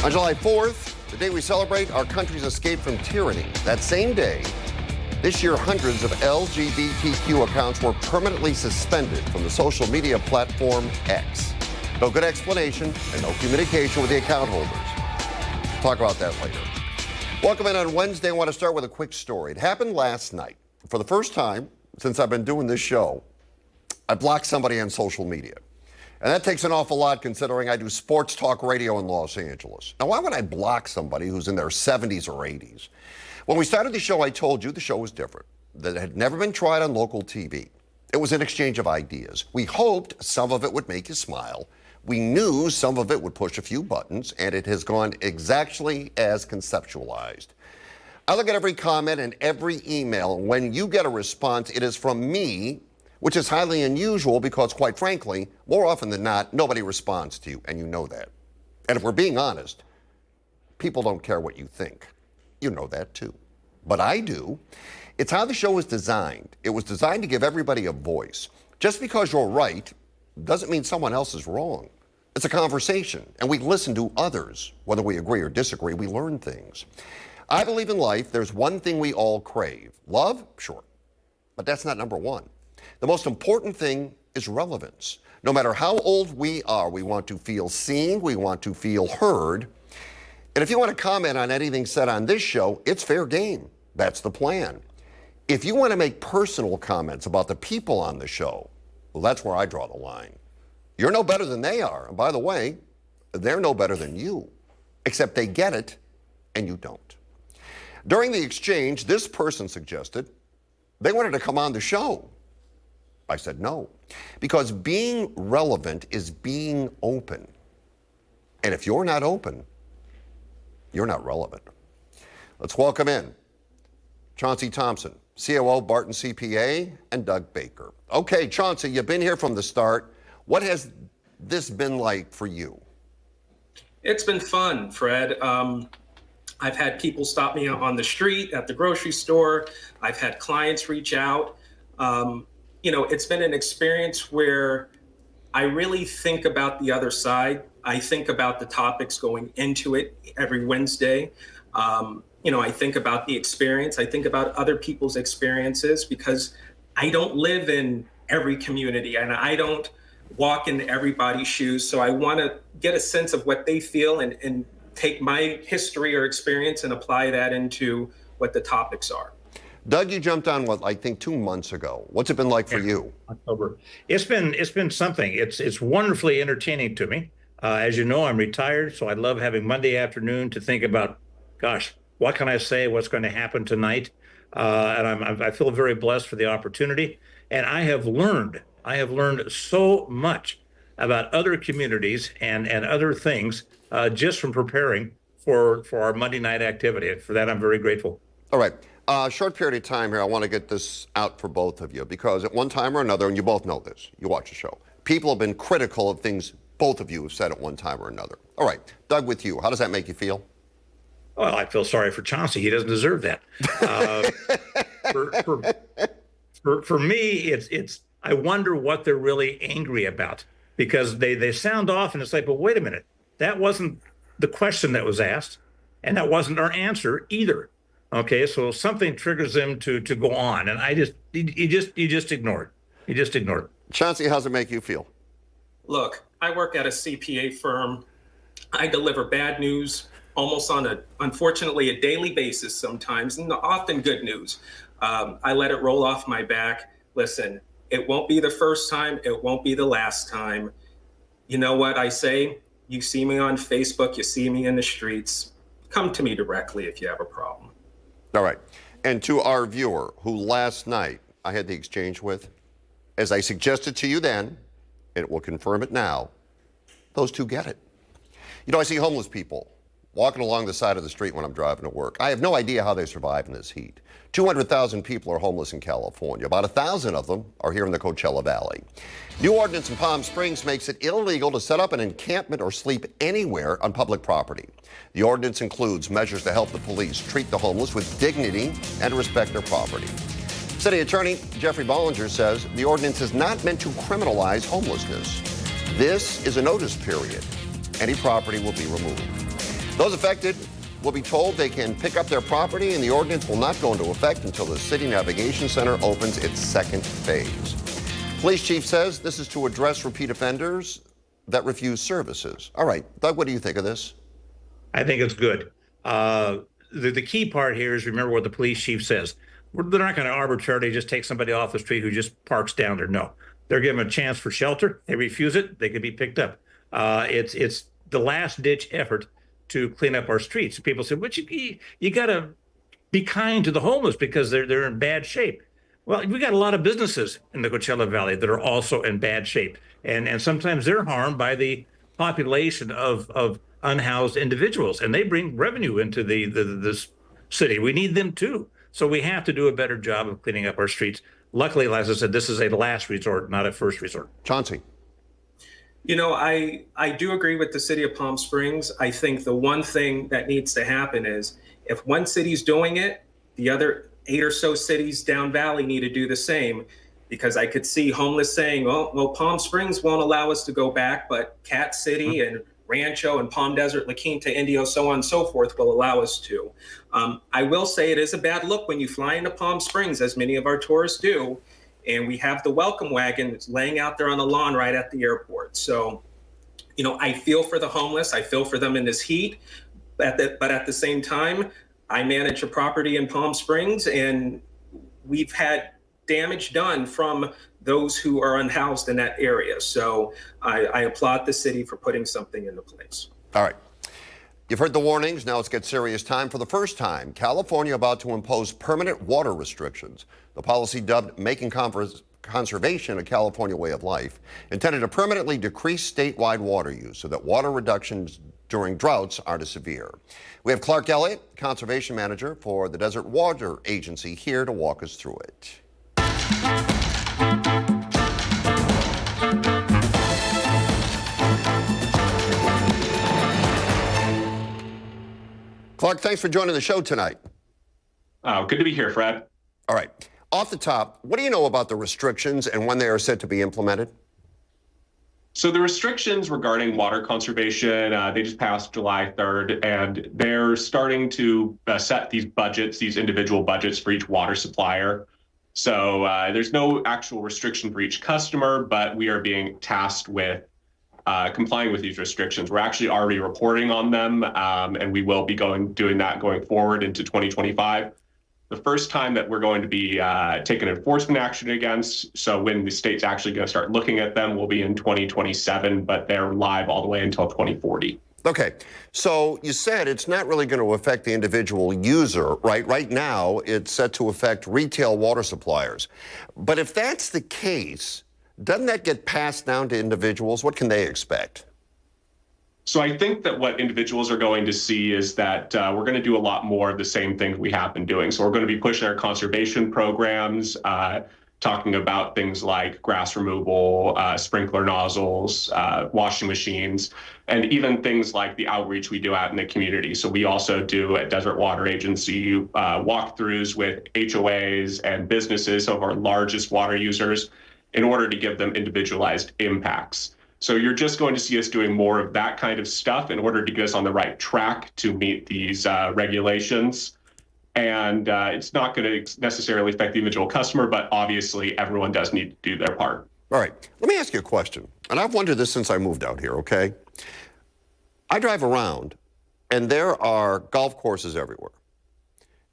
On July 4th, the day we celebrate our country's escape from tyranny, that same day, this year hundreds of LGBTQ accounts were permanently suspended from the social media platform X. No good explanation and no communication with the account holders. Talk about that later. Welcome in on Wednesday. I want to start with a quick story. It happened last night. For the first time since I've been doing this show, I blocked somebody on social media. And that takes an awful lot considering I do sports talk radio in Los Angeles. Now, why would I block somebody who's in their 70s or 80s? When we started the show, I told you the show was different, that it had never been tried on local TV. It was an exchange of ideas. We hoped some of it would make you smile. We knew some of it would push a few buttons, and it has gone exactly as conceptualized. I look at every comment and every email, and when you get a response, it is from me, which is highly unusual because, quite frankly, more often than not, nobody responds to you, and you know that. And if we're being honest, people don't care what you think. You know that too. But I do. It's how the show was designed. It was designed to give everybody a voice. Just because you're right doesn't mean someone else is wrong. It's a conversation, and we listen to others. Whether we agree or disagree, we learn things. I believe in life, there's one thing we all crave. Love? Sure. But that's not number one. The most important thing is relevance. No matter how old we are, we want to feel seen, we want to feel heard. And if you want to comment on anything said on this show, it's fair game. That's the plan. If you want to make personal comments about the people on the show, well, that's where I draw the line. You're no better than they are. And by the way, they're no better than you, except they get it and you don't. During the exchange, this person suggested they wanted to come on the show. I said no, because being relevant is being open. And if you're not open, you're not relevant. Let's welcome in Chauncey Thompson, COO, Barton CPA, and Doug Baker. Okay, Chauncey, you've been here from the start. What has this been like for you? It's been fun, Fred. I've had people stop me on the street, at the grocery store. I've had clients reach out. It's been an experience where I really think about the other side. I think about the topics going into it every Wednesday. I think about the experience. I think about other people's experiences because I don't live in every community and I don't walk in everybody's shoes. So I want to get a sense of what they feel and take my history or experience and apply that into what the topics are. Doug, you jumped on I think 2 months ago. What's it been like for you? October. It's been something. It's wonderfully entertaining to me. As you know, I'm retired, so I love having Monday afternoon to think about, gosh, what can I say? What's going to happen tonight? And I feel very blessed for the opportunity. And I have learned so much about other communities and other things just from preparing for our Monday night activity. For that, I'm very grateful. All right. Short period of time here. I want to get this out for both of you because at one time or another, and you both know this, you watch the show, people have been critical of things both of you have said at one time or another. All right. Doug, with you, how does that make you feel? Well, I feel sorry for Chauncey. He doesn't deserve that. For me, it's I wonder what they're really angry about because they sound off and it's like, but wait a minute, that wasn't the question that was asked, and that wasn't our answer either. Okay, so something triggers them to go on, and you just ignore it. You just ignore it. Chauncey, how's it make you feel? Look, I work at a CPA firm. I deliver bad news almost unfortunately, a daily basis sometimes, and often good news. I let it roll off my back. Listen, it won't be the first time. It won't be the last time. You know what I say? You see me on Facebook. You see me in the streets. Come to me directly if you have a problem. All right. And to our viewer who last night I had the exchange with, as I suggested to you then, and it will confirm it now, those two get it. You know, I see homeless people walking along the side of the street when I'm driving to work. I have no idea how they survive in this heat. 200,000 people are homeless in California. About 1,000 of them are here in the Coachella Valley. New ordinance in Palm Springs makes it illegal to set up an encampment or sleep anywhere on public property. The ordinance includes measures to help the police treat the homeless with dignity and respect their property. City Attorney Jeffrey Bollinger says the ordinance is not meant to criminalize homelessness. This is a notice period. Any property will be removed. Those affected will be told they can pick up their property, and the ordinance will not go into effect until the City Navigation Center opens its second phase. Police chief says this is to address repeat offenders that refuse services. All right, Doug, what do you think of this? I think it's good. The key part here is remember what the police chief says. They're not going to arbitrarily just take somebody off the street who just parks down there. No, they're giving them a chance for shelter. They refuse it, they could be picked up. It's the last ditch effort to clean up our streets. People say, but you got to be kind to the homeless because they're in bad shape. Well, we got a lot of businesses in the Coachella Valley that are also in bad shape, and sometimes they're harmed by the population of unhoused individuals, and they bring revenue into this city. We need them too. So we have to do a better job of cleaning up our streets. Luckily, as I said, this is a last resort, not a first resort. Chauncey. You know, I do agree with the city of Palm Springs. I think the one thing that needs to happen is if one city's doing it, the other 8 or so cities down valley need to do the same, because I could see homeless saying, well, Palm Springs won't allow us to go back, but Cat City and Rancho and Palm Desert, La Quinta, Indio, so on and so forth will allow us to. I will say it is a bad look when you fly into Palm Springs, as many of our tourists do, and we have the welcome wagon that's laying out there on the lawn right at the airport. So, you know, I feel for the homeless. I feel for them in this heat. But at the same time, I manage a property in Palm Springs, and we've had damage done from those who are unhoused in that area. So I applaud the city for putting something into place. All right. You've heard the warnings. Now let's get serious. Time for the first time, California about to impose permanent water restrictions. The policy, dubbed Making Conservation a California Way of Life, intended to permanently decrease statewide water use so that water reductions during droughts aren't as severe. We have Clark Elliott, Conservation Manager for the Desert Water Agency, here to walk us through it. Clark, thanks for joining the show tonight. Oh, good to be here, Fred. All right. Off the top, what do you know about the restrictions and when they are set to be implemented? So the restrictions regarding water conservation, they just passed July 3rd, and they're starting to set these budgets, these individual budgets for each water supplier. So there's no actual restriction for each customer, but we are being tasked with complying with these restrictions. We're actually already reporting on them, and we will be doing that going forward into 2025. The first time that we're going to be taking enforcement action against, so when the state's actually going to start looking at them, will be in 2027, but they're live all the way until 2040. Okay, so you said it's not really going to affect the individual user, right? Right now, it's set to affect retail water suppliers. But if that's the case, doesn't that get passed down to individuals? What can they expect? So I think that what individuals are going to see is that we're going to do a lot more of the same things we have been doing. So we're going to be pushing our conservation programs, talking about things like grass removal, sprinkler nozzles, washing machines, and even things like the outreach we do out in the community. So we also do at Desert Water Agency walkthroughs with HOAs and businesses, some of our largest water users, in order to give them individualized impacts. So you're just going to see us doing more of that kind of stuff in order to get us on the right track to meet these regulations. And it's not going to necessarily affect the individual customer, but obviously everyone does need to do their part. All right, let me ask you a question. And I've wondered this since I moved out here, okay? I drive around, and there are golf courses everywhere,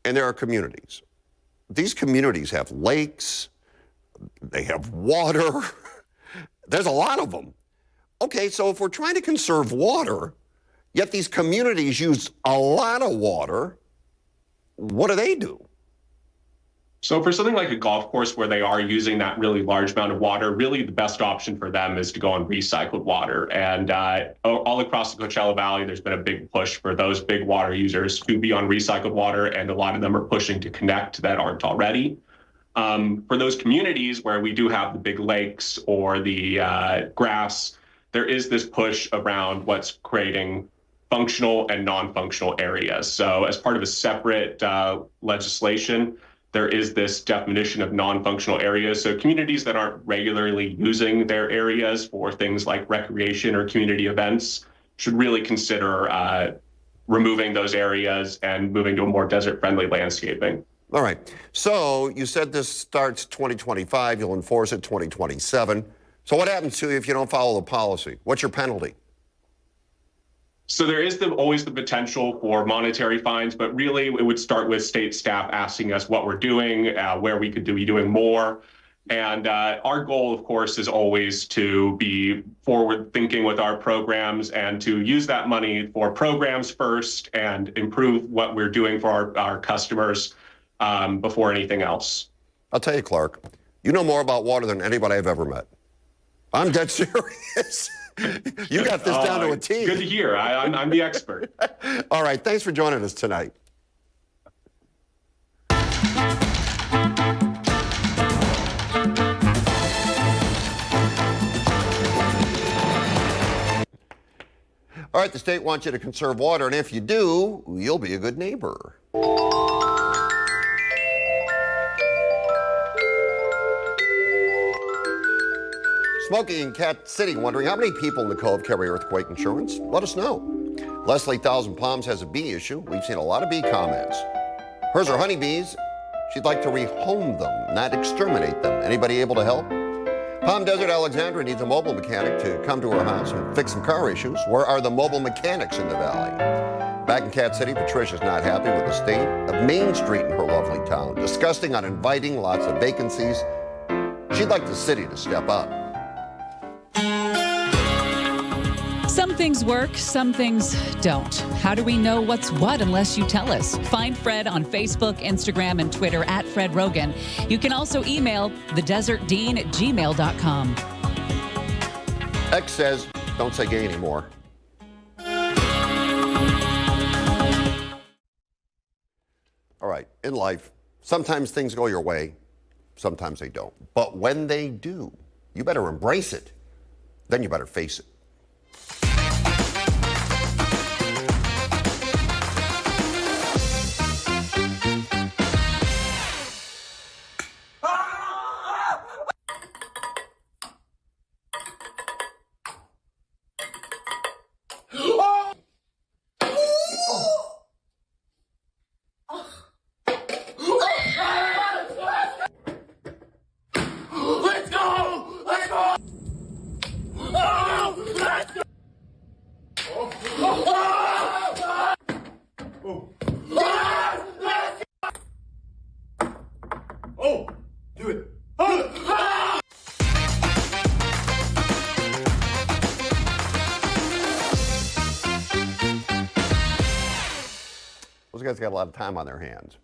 and there are communities. These communities have lakes, they have water, there's a lot of them. Okay, so if we're trying to conserve water, yet these communities use a lot of water, what do they do? So for something like a golf course where they are using that really large amount of water, really the best option for them is to go on recycled water. And all across the Coachella Valley, there's been a big push for those big water users to be on recycled water, and a lot of them are pushing to connect that aren't already. For those communities where we do have the big lakes or the grass, there is this push around what's creating functional and non-functional areas. So as part of a separate legislation, there is this definition of non-functional areas. So communities that aren't regularly using their areas for things like recreation or community events should really consider removing those areas and moving to a more desert-friendly landscaping. All right. So you said this starts 2025. You'll enforce it 2027. So what happens to you if you don't follow the policy? What's your penalty? So there is always the potential for monetary fines, but really it would start with state staff asking us what we're doing, where we could be doing more. And our goal, of course, is always to be forward thinking with our programs and to use that money for programs first and improve what we're doing for our customers before anything else. I'll tell you, Clark, you know more about water than anybody I've ever met. I'm dead serious. You got this down to a T. Good to hear. I'm the expert. All right. Thanks for joining us tonight. All right, the state wants you to conserve water, and if you do, you'll be a good neighbor. Smokey in Cat City wondering how many people in the Cove carry earthquake insurance? Let us know. Leslie Thousand Palms has a bee issue. We've seen a lot of bee comments. Hers are honeybees. She'd like to rehome them, not exterminate them. Anybody able to help? Palm Desert Alexandra needs a mobile mechanic to come to her house and fix some car issues. Where are the mobile mechanics in the valley? Back in Cat City, Patricia's not happy with the state of Main Street in her lovely town. Disgusting, uninviting, lots of vacancies. She'd like the city to step up. Some things work, some things don't. How do we know what's what unless you tell us? Find Fred on Facebook, Instagram, and Twitter at Fred Roggin. You can also email thedesertdean@gmail.com. X says, don't say gay anymore. All right, in life, sometimes things go your way, sometimes they don't. But when they do, you better embrace it. Then you better face it. Those guys got a lot of time on their hands.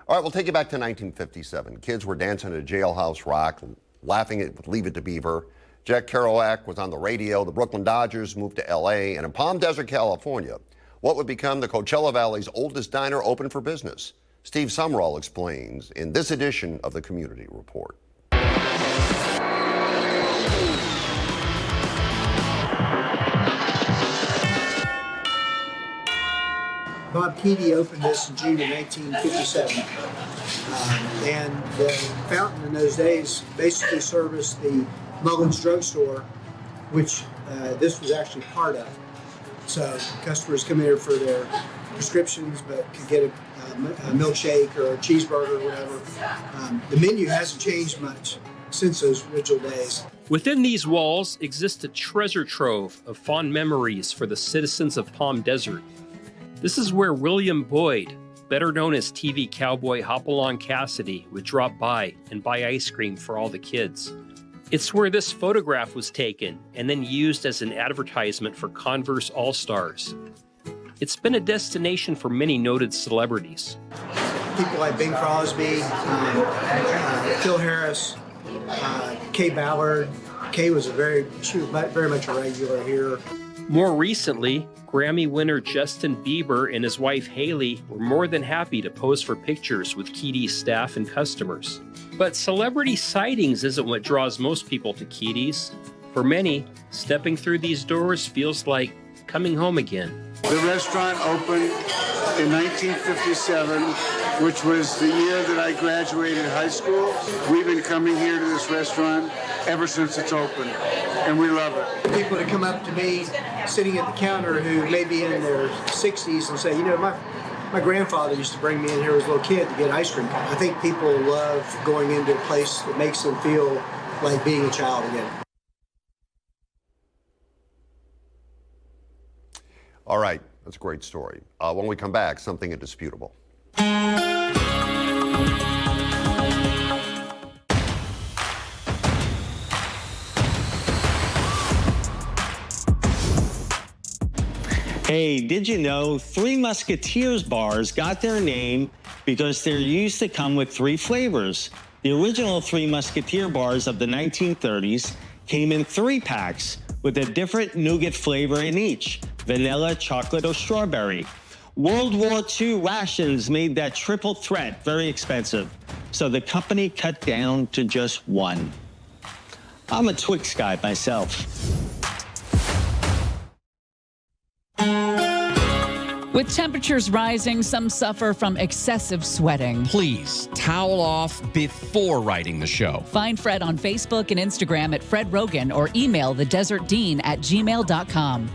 All right, we'll take you back to 1957. Kids were dancing to Jailhouse Rock, laughing at Leave It to Beaver. Jack Kerouac was on the radio. The Brooklyn Dodgers moved to L.A. And in Palm Desert, California, what would become the Coachella Valley's oldest diner opened for business. Steve Sumrall explains in this edition of the Community Report. Bob Keedy opened this in June of 1957. And the fountain in those days basically serviced the Mullins drugstore, which this was actually part of. So customers come here for their prescriptions, but could get a milkshake or a cheeseburger or whatever. The menu hasn't changed much since those original days. Within these walls exists a treasure trove of fond memories for the citizens of Palm Desert. This is where William Boyd, better known as TV cowboy Hopalong Cassidy, would drop by and buy ice cream for all the kids. It's where this photograph was taken and then used as an advertisement for Converse All-Stars. It's been a destination for many noted celebrities. People like Bing Crosby, Phil Harris, Kay Ballard. Kay was very much a regular here. More recently, Grammy winner Justin Bieber and his wife Haley were more than happy to pose for pictures with Keedy's staff and customers. But celebrity sightings isn't what draws most people to Keedy's. For many, stepping through these doors feels like coming home again. The restaurant opened in 1957, which was the year that I graduated high school. We've been coming here to this restaurant ever since it's opened, and we love it. People to come up to me sitting at the counter who may be in their 60s and say, you know, my grandfather used to bring me in here as a little kid to get ice cream. I think people love going into a place that makes them feel like being a child again. All right, that's a great story. When we come back, something indisputable. Hey, did you know Three Musketeers bars got their name because they used to come with 3 flavors? The original Three Musketeer bars of the 1930s came in 3 packs with a different nougat flavor in each: vanilla, chocolate, or strawberry. World War II rations made that triple threat very expensive, so the company cut down to just 1. I'm a Twix guy myself. With temperatures rising, some suffer from excessive sweating. Please towel off before writing the show. Find Fred on Facebook and Instagram at Fred Roggin or email thedesertdean@gmail.com.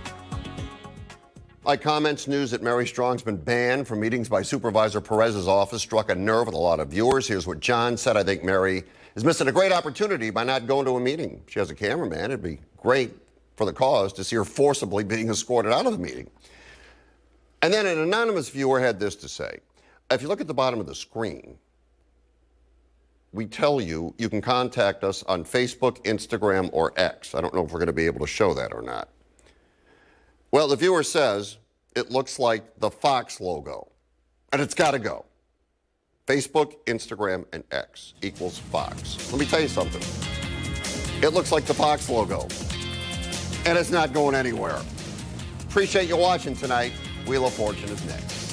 Like comments, news that Mary Strong's been banned from meetings by Supervisor Perez's office struck a nerve with a lot of viewers. Here's what John said. I think Mary is missing a great opportunity by not going to a meeting. She has a cameraman. It'd be great for the cause to see her forcibly being escorted out of the meeting. And then an anonymous viewer had this to say. If you look at the bottom of the screen, we tell you you can contact us on Facebook, Instagram, or X. I don't know if we're going to be able to show that or not. Well, the viewer says it looks like the Fox logo, and it's got to go. Facebook, Instagram, and X equals Fox. Let me tell you something. It looks like the Fox logo, and it's not going anywhere. Appreciate you watching tonight. Wheel of Fortune is next.